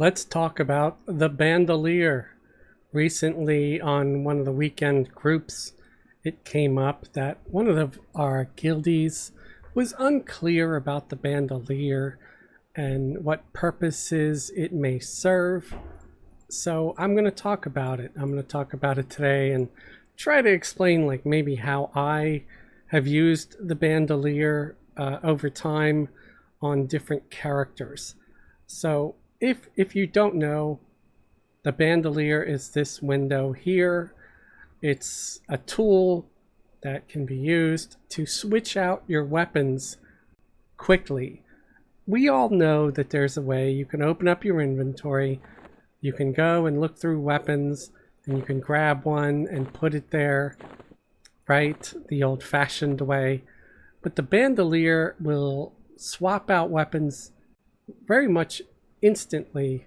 Let's talk about the Bandolier. Recently, on one of the weekend groups, it came up that one of our guildies was unclear about the Bandolier and what purposes it may serve. So I'm going to talk about it. I'm going to talk about it today and try to explain like maybe how I have used the Bandolier over time on different characters. So if you don't know, the Bandolier is this window here. It's a tool that can be used to switch out your weapons quickly. We all know that there's a way you can open up your inventory, you can go and look through weapons, and you can grab one and put it there, right? The old-fashioned way. But the Bandolier will swap out weapons very much instantly,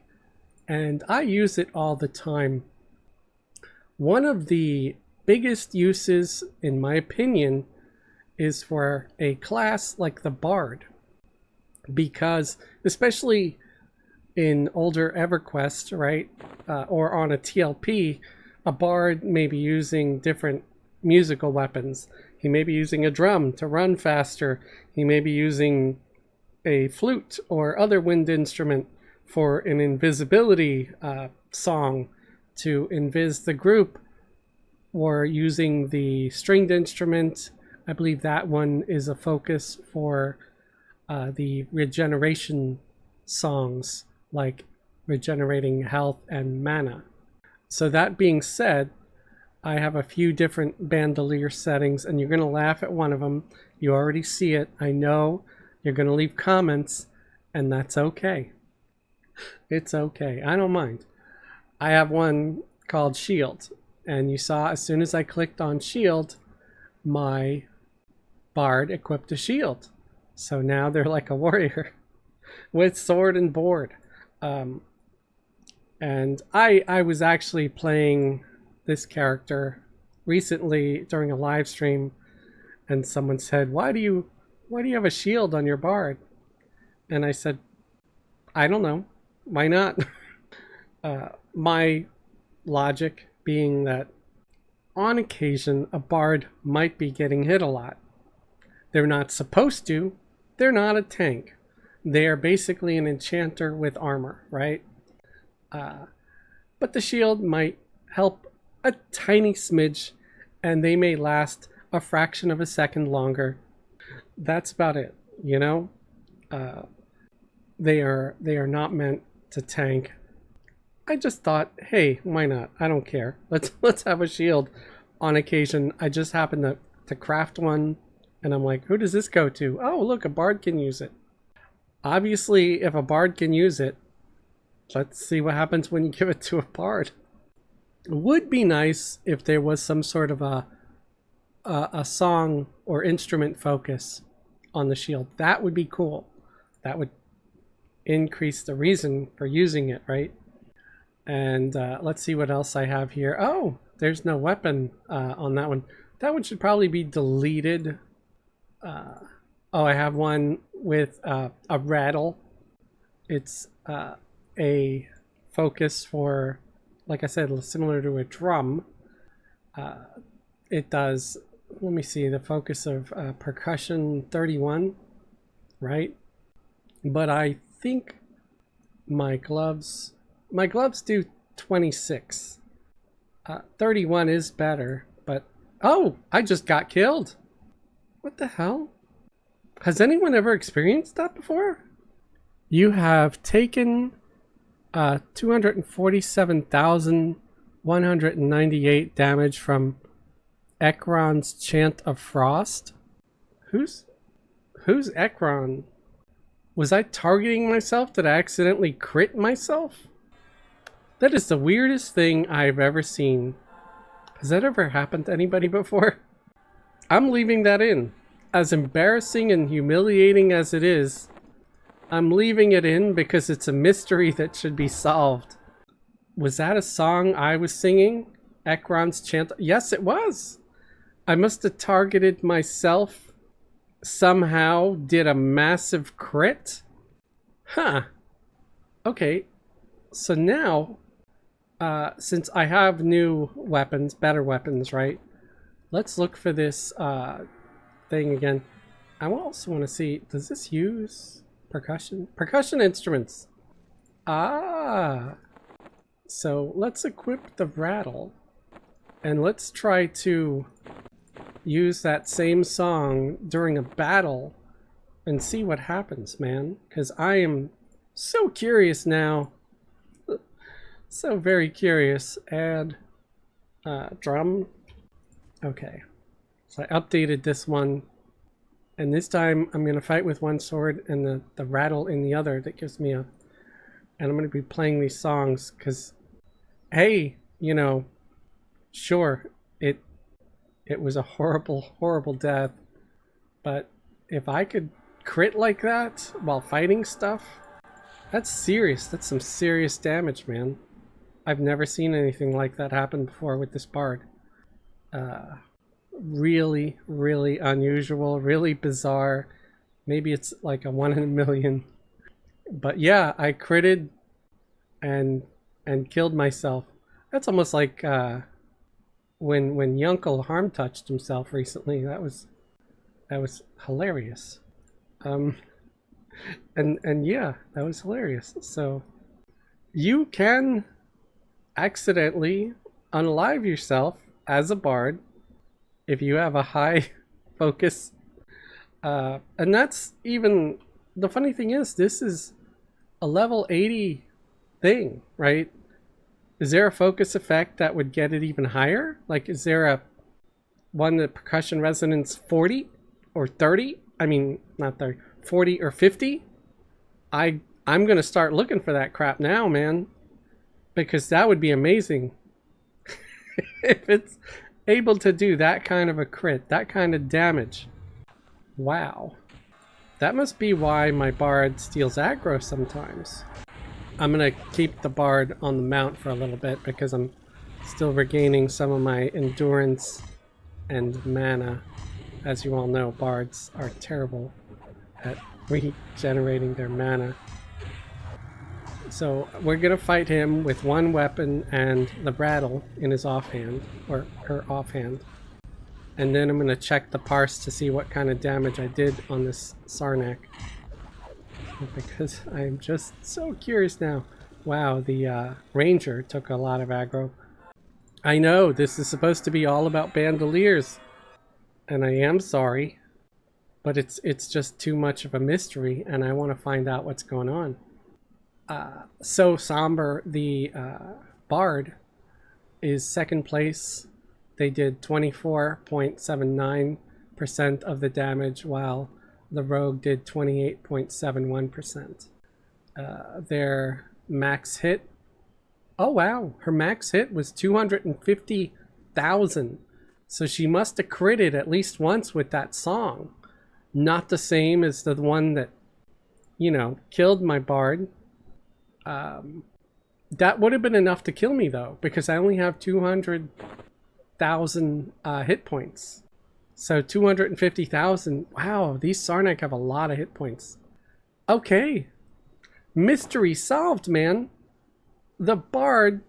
and I use it all the time. One of the biggest uses, in my opinion, is for a class like the Bard, because especially in older Everquest, right, or on a TLP, a Bard may be using different musical weapons. He may be using a drum to run faster. He may be using a flute or other wind instrument for an invisibility song to invis the group, or using the stringed instrument. I believe that one is a focus for the regeneration songs, like regenerating health and mana. So that being said, I have a few different Bandolier settings, and you're going to laugh at one of them. You already see it. I know you're going to leave comments, and that's okay. It's okay. I don't mind. I have one called Shield, and you saw as soon as I clicked on Shield, my Bard equipped a shield. So now they're like a warrior with sword and board. And I was actually playing this character recently during a live stream, and someone said, why do you have a shield on your Bard? And I said, I don't know. Why not? My logic being that on occasion a Bard might be getting hit a lot. They're not supposed to. They're not a tank. They are basically an enchanter with armor, right? But the shield might help a tiny smidge, and they may last a fraction of a second longer. That's about it, you know? They are not meant to tank. I just thought, hey, why not? I don't care. Let's have a shield on occasion. I just happened to craft one, and I'm like, who does this go to? Oh, look, a Bard can use it. Obviously, if a Bard can use it, let's see what happens when you give it to a Bard. It would be nice if there was some sort of a song or instrument focus on the shield. That would be cool. That would increase the reason for using it, right? And let's see what else I have here. Oh, there's no weapon on that one. That one should probably be deleted. Oh, I have one with a rattle. It's a focus for, like I said, similar to a drum. It does, let me see, the focus of percussion 31, right? But I think my gloves do 26. 31 is better, but oh, I just got killed. What the hell? Has anyone ever experienced that before? You have taken 247,198 damage from Ekron's Chant of Frost. Who's Ekron? Was I targeting myself? Did I accidentally crit myself? That is the weirdest thing I've ever seen. Has that ever happened to anybody before? I'm leaving that in. As embarrassing and humiliating as it is, I'm leaving it in because it's a mystery that should be solved. Was that a song I was singing? Ekron's Chant? Yes, it was. I must have targeted myself. Somehow did a massive crit? Huh. Okay. So now, since I have new weapons, better weapons, right? Let's look for this thing again. I also want to see, does this use percussion? Percussion instruments. Ah. So let's equip the rattle. And let's try to use that same song during a battle and see what happens, man. Because I am so curious now. So very curious. Add drum. Okay. So I updated this one. And this time I'm going to fight with one sword and the rattle in the other. That gives me a... And I'm going to be playing these songs because, hey, you know, sure, it was a horrible, horrible death. But if I could crit like that while fighting stuff, that's serious. That's some serious damage, man. I've never seen anything like that happen before with this bard. Really, really unusual, really bizarre. Maybe it's like a 1 in a million. But yeah, I critted and killed myself. That's almost like when Yunkel harm touched himself recently. That was hilarious. And yeah, that was hilarious. So you can accidentally unalive yourself as a bard if you have a high focus. And that's even, the funny thing is, this is a level 80 thing, right? Is there a focus effect that would get it even higher? Like, is there a one that percussion resonance 40 or 30? I mean, not 30, 40 or 50? I'm gonna start looking for that crap now, man, because that would be amazing. If it's able to do that kind of a crit, that kind of damage. Wow. That must be why my bard steals aggro sometimes. I'm gonna keep the bard on the mount for a little bit because I'm still regaining some of my endurance and mana. As you all know, bards are terrible at regenerating their mana. So we're gonna fight him with one weapon and the rattle in his offhand, or her offhand. And then I'm gonna check the parse to see what kind of damage I did on this Sarnak. Because I'm just so curious now. Wow, the ranger took a lot of aggro. I know, this is supposed to be all about bandoliers. And I am sorry. But it's just too much of a mystery and I want to find out what's going on. So Somber, the bard, is second place. They did 24.79% of the damage, while the rogue did 28.71%. Their max hit, oh wow, her max hit was 250,000. So she must have critted at least once with that song. Not the same as the one that, you know, killed my bard. That would have been enough to kill me though, because I only have 200,000 hit points. So 250,000. Wow, these Sarnak have a lot of hit points. Okay. Mystery solved, man. The bard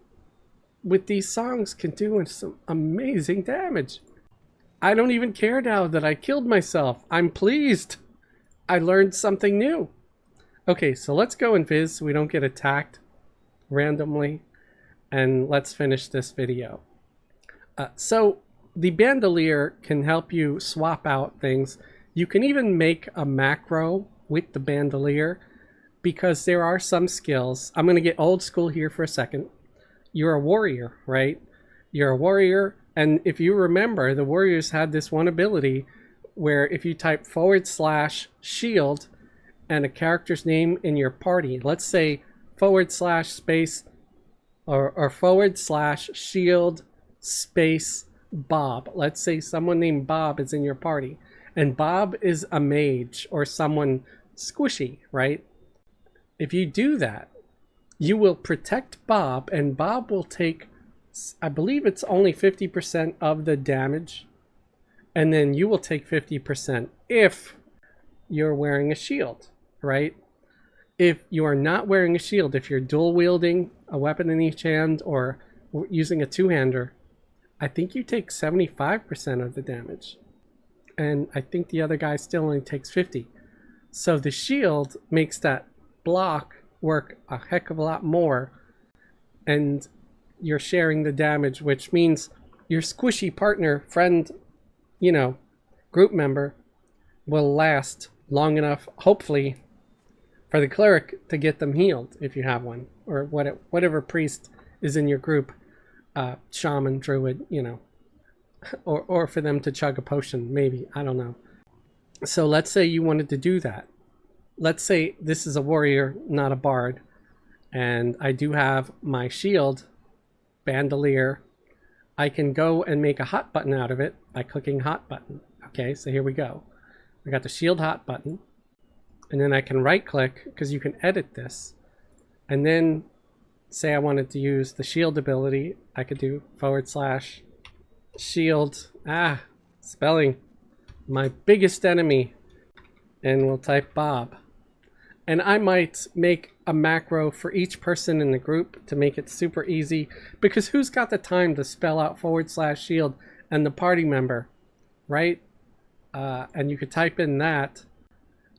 with these songs can do some amazing damage. I don't even care now that I killed myself. I'm pleased. I learned something new. Okay, so let's go and viz so we don't get attacked randomly. And let's finish this video. So the Bandolier can help you swap out things. You can even make a macro with the Bandolier because there are some skills. I'm going to get old school here for a second. You're a warrior, right? You're a warrior, and if you remember, the warriors had this one ability where if you type /shield and a character's name in your party, let's say /space or /shield space Bob. Let's say someone named Bob is in your party, and Bob is a mage or someone squishy, right? If you do that, you will protect Bob, and Bob will take, I believe it's only 50% of the damage, and then you will take 50% if you're wearing a shield, right? If you are not wearing a shield, if you're dual wielding a weapon in each hand or using a two-hander, I think you take 75% of the damage. And I think the other guy still only takes 50. So the shield makes that block work a heck of a lot more. And you're sharing the damage, which means your squishy partner, friend, you know, group member will last long enough, hopefully, for the cleric to get them healed if you have one, or whatever priest is in your group, shaman, druid, you know, or for them to chug a potion, maybe, I don't know. So let's say you wanted to do that. Let's say this is a warrior, not a bard, and I do have my shield, Bandolier. I can go and make a hot button out of it by clicking hot button. Okay, so here we go. I got the shield hot button, and then I can right click because you can edit this, and then say I wanted to use the shield ability, I could do / shield, spelling, my biggest enemy, and we'll type Bob. And I might make a macro for each person in the group to make it super easy, because who's got the time to spell out / shield and the party member, right? And you could type in that.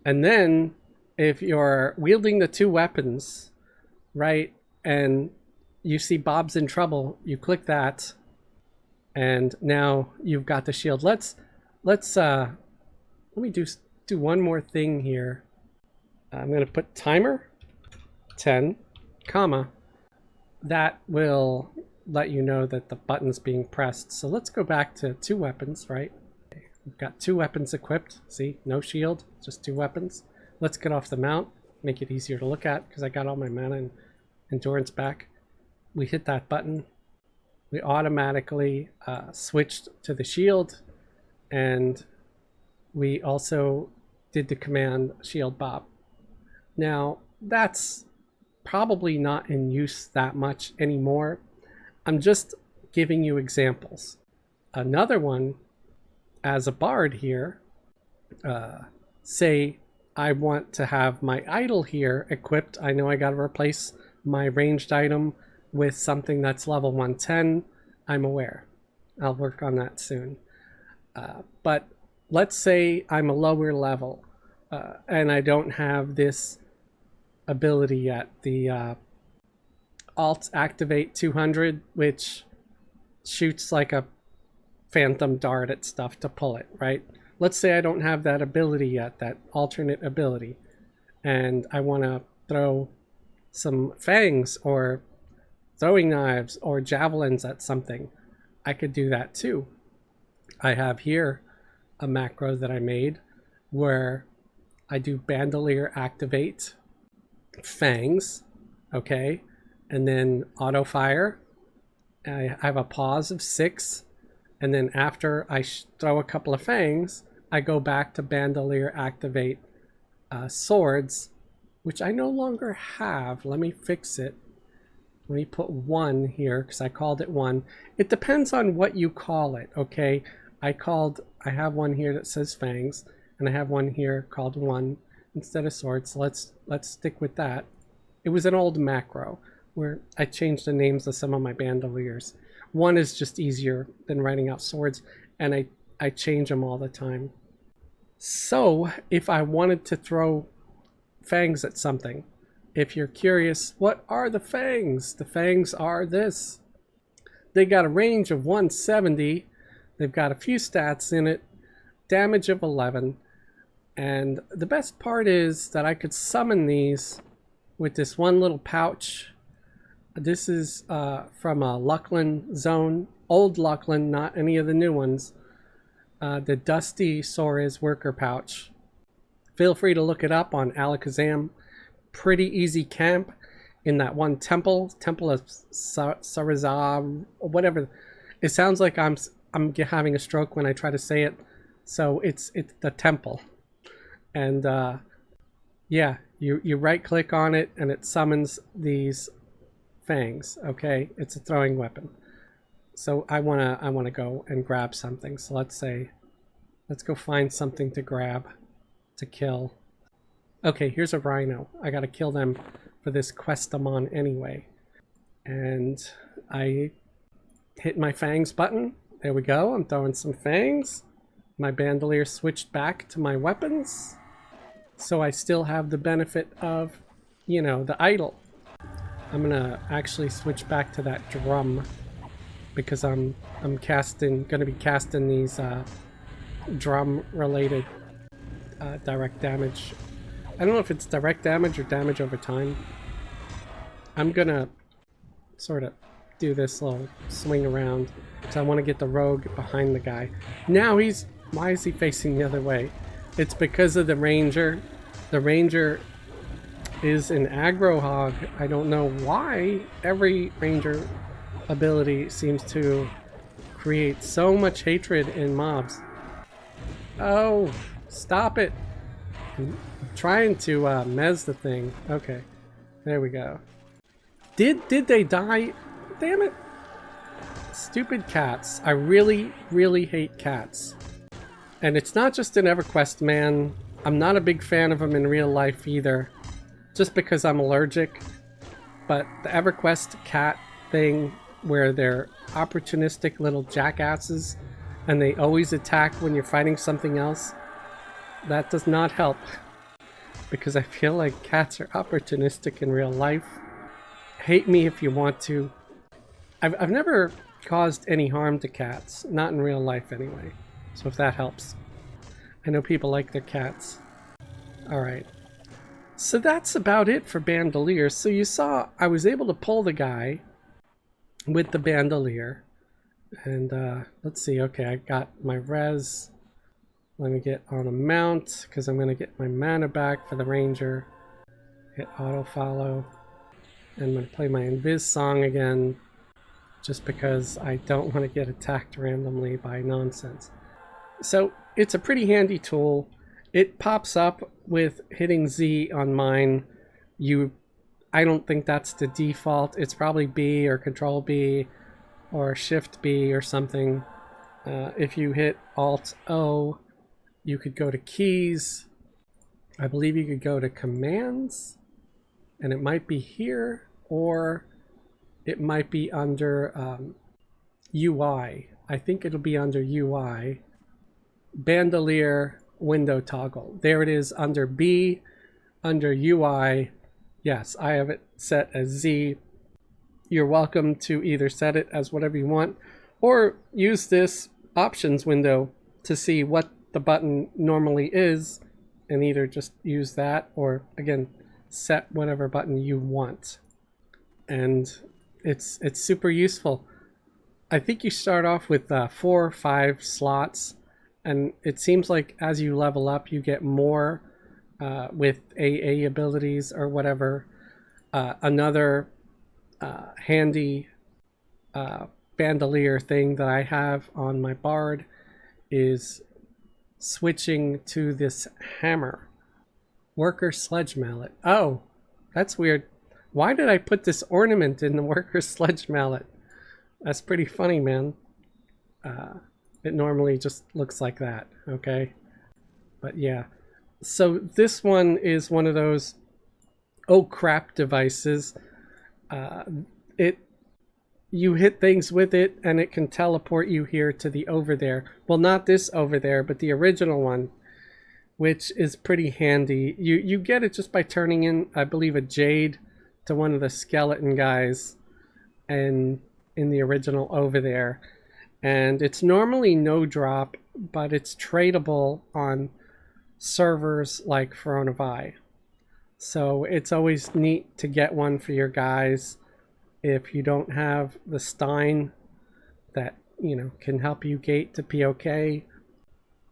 And then if you're wielding the two weapons, right, and you see Bob's in trouble, you click that, and now you've got the shield. Let me do one more thing here. I'm going to put timer 10, comma. That will let you know that the button's being pressed. So let's go back to two weapons, right? We've got two weapons equipped. See, no shield, just two weapons. Let's get off the mount, make it easier to look at because I got all my mana and endurance back. We hit that button. We automatically switched to the shield, and we also did the command shield Bob. Now, that's probably not in use that much anymore. I'm just giving you examples. Another one, as a bard here, say I want to have my idol here equipped. I know I got to replace my ranged item with something that's level 110. I'm aware. I'll work on that soon. But let's say I'm a lower level and I don't have this ability yet. The alt activate 200, which shoots like a phantom dart at stuff to pull it, right? Let's say I don't have that ability yet, that alternate ability, and I want to throw some fangs or throwing knives or javelins at something. I could do that too. I have here a macro that I made where I do Bandolier activate fangs, okay, and then auto fire. I have a pause of 6, and then after I throw a couple of fangs, I go back to Bandolier activate swords, which I no longer have. Let me fix it. Let me put 1 here because I called it 1. It depends on what you call it, okay? I have one here that says fangs, and I have one here called 1 instead of swords. So let's stick with that. It was an old macro where I changed the names of some of my bandoliers. 1 is just easier than writing out swords, and I change them all the time. So if I wanted to throw fangs at something, if you're curious, what are the fangs? The fangs are this. They got a range of 170. They've got a few stats in it, damage of 11. And the best part is that I could summon these with this one little pouch. This is from a Luckland zone, old Luckland, not any of the new ones. The Dusty Sora's worker pouch. Feel free to look it up on Alakazam. Pretty easy camp in that one temple of Sarazar, or whatever. It sounds like I'm having a stroke when I try to say it. So it's the temple. And yeah, you right click on it and it summons these fangs. Okay, it's a throwing weapon. So I wanna go and grab something. So let's go find something to grab, to kill. Okay, here's a rhino. I gotta kill them for this quest I'm on anyway. And I hit my fangs button. There we go. I'm throwing some fangs. My bandolier switched back to my weapons. So I still have the benefit of, you know, the idle. I'm gonna actually switch back to that drum because I'm gonna be casting these drum related direct damage. I don't know if it's direct damage or damage over time. I'm gonna sort of do this little swing around because I want to get the rogue behind the guy. Now why is he facing the other way? It's because of the ranger. The ranger is an aggro hog. I don't know why every ranger ability seems to create so much hatred in mobs. Oh, stop it. I'm trying to mez the thing. Okay, there we go. Did they die? Damn it. Stupid cats. I really, really hate cats. And it's not just in Everquest, man. I'm not a big fan of them in real life either. Just because I'm allergic. But the Everquest cat thing where they're opportunistic little jackasses and they always attack when you're fighting something else, that does not help. Because I feel like cats are opportunistic in real life. Hate me if you want to. I've never caused any harm to cats. Not in real life anyway. So if that helps. I know people like their cats. Alright. So that's about it for Bandolier. So you saw I was able to pull the guy with the Bandolier. And let's see. Okay, I got my res. Let me get on a mount because I'm going to get my mana back for the ranger. Hit auto follow. And I'm going to play my invis song again. Just because I don't want to get attacked randomly by nonsense. So it's a pretty handy tool. It pops up with hitting Z on mine. I don't think that's the default. It's probably B or Control B or Shift B or something. If you hit Alt O, you could go to keys. I believe you could go to commands, and it might be here, or it might be under UI. I think it'll be under UI. Bandolier window toggle. There it is under B, under UI. Yes, I have it set as Z. You're welcome to either set it as whatever you want or use this options window to see what the button normally is and either just use that or, again, set whatever button you want. And it's super useful. I think you start off with 4 or 5 slots, and it seems like as you level up you get more with AA abilities or whatever. Another handy bandolier thing that I have on my bard is switching to this hammer. Worker sledge mallet. Oh, that's weird. Why did I put this ornament in the worker sledge mallet? That's pretty funny, man. It normally just looks like that, okay? But yeah. So this one is one of those oh crap devices. You hit things with it and it can teleport you here to the over there. Well, not this over there, but the original one, which is pretty handy. You get it just by turning in, I believe, a jade to one of the skeleton guys and in the original over there. And it's normally no drop, but it's tradable on servers like Fronavi. So it's always neat to get one for your guys if you don't have the Stein that, you know, can help you gate to POK.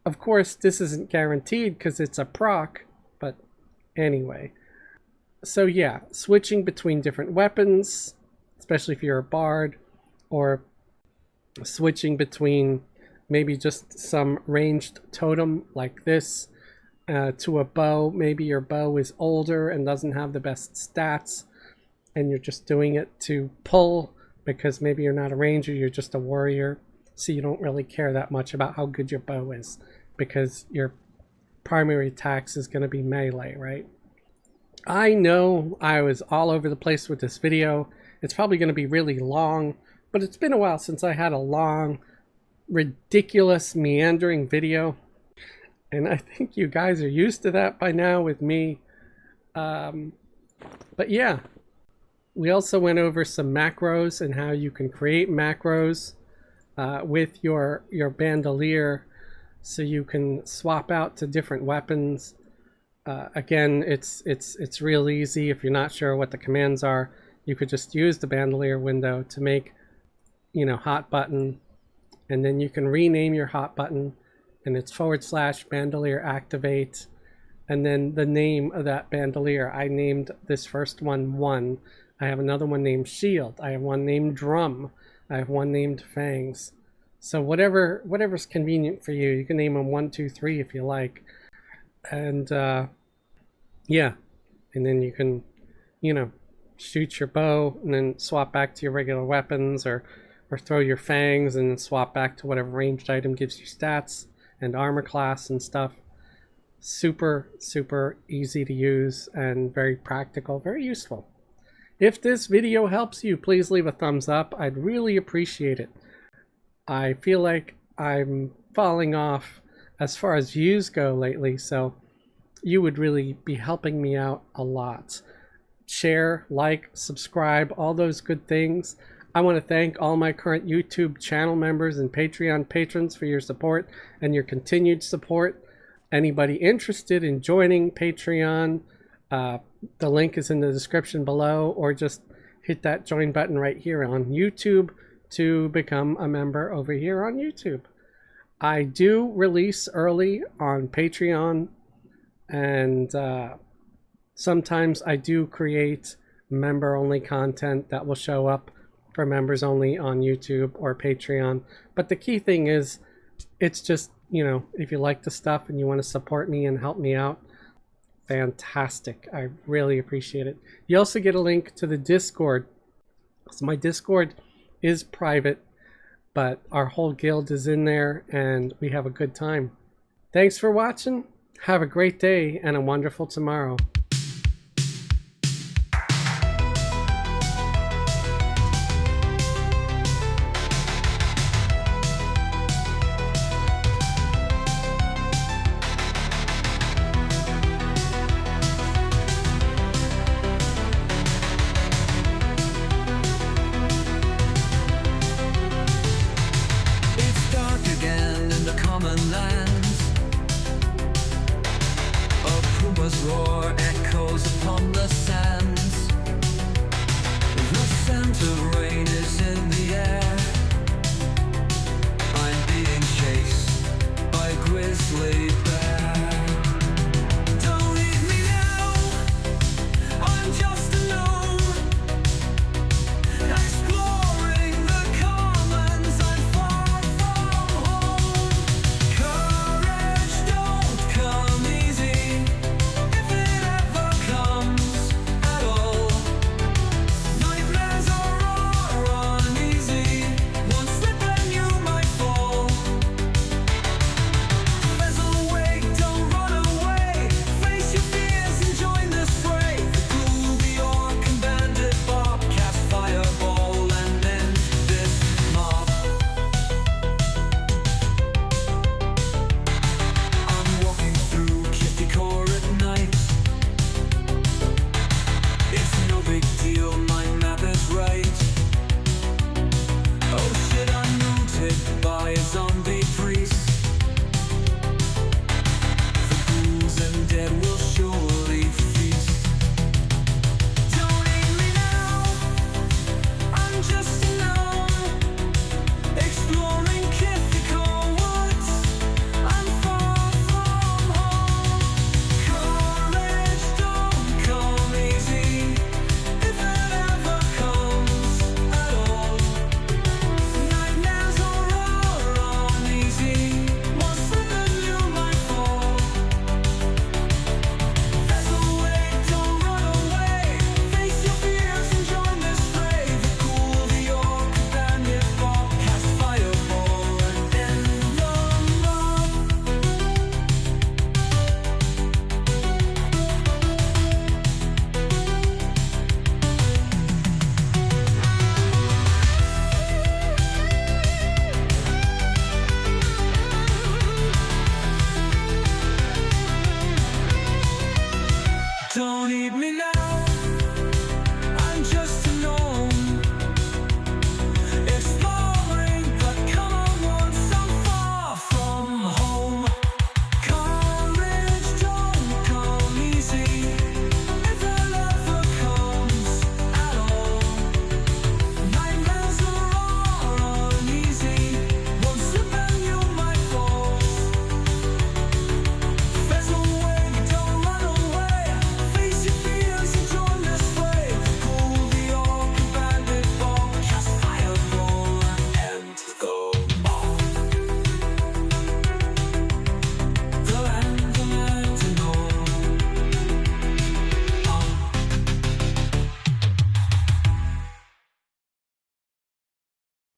Of course, this isn't guaranteed because it's a proc, but anyway. So yeah, switching between different weapons, especially if you're a bard, or switching between maybe just some ranged totem like this to a bow. Maybe your bow is older and doesn't have the best stats, and you're just doing it to pull because maybe you're not a ranger, you're just a warrior, so you don't really care that much about how good your bow is because your primary attacks is going to be melee, right? I know I was all over the place with this video, It's probably going to be really long, but it's been a while since I had a long, ridiculous, meandering video. And I think you guys are used to that by now with me. But yeah, we also went over some macros and how you can create macros with your bandolier, so you can swap out to different weapons. Again, it's real easy. If you're not sure what the commands are, you could just use the bandolier window to make, hot button, and then you can rename your hot button, and it's / bandolier activate, and then the name of that bandolier. I named this first one 1. I have another one named Shield. I have one named Drum. I have one named Fangs. So whatever's convenient for you, you can name them 1, 2, 3 if you like. And yeah, and then you can, shoot your bow and then swap back to your regular weapons, or throw your fangs and swap back to whatever ranged item gives you stats and armor class and stuff. Super, super easy to use and very practical, very useful. If this video helps you, please leave a thumbs up. I'd really appreciate it. I feel like I'm falling off as far as views go lately, so you would really be helping me out a lot. Share, like, subscribe, all those good things. I want to thank all my current YouTube channel members and Patreon patrons for your support and your continued support. Anybody interested in joining Patreon, the link is in the description below, or just hit that join button right here on YouTube to become a member over here on YouTube. I do release early on Patreon, and sometimes I do create member-only content that will show up for members only on YouTube or Patreon. But the key thing is, it's just, if you like the stuff and you want to support me and help me out, fantastic. I really appreciate it. You also get a link to the Discord. So my Discord is private, but our whole guild is in there and we have a good time. Thanks for watching. Have a great day and a wonderful tomorrow. Roar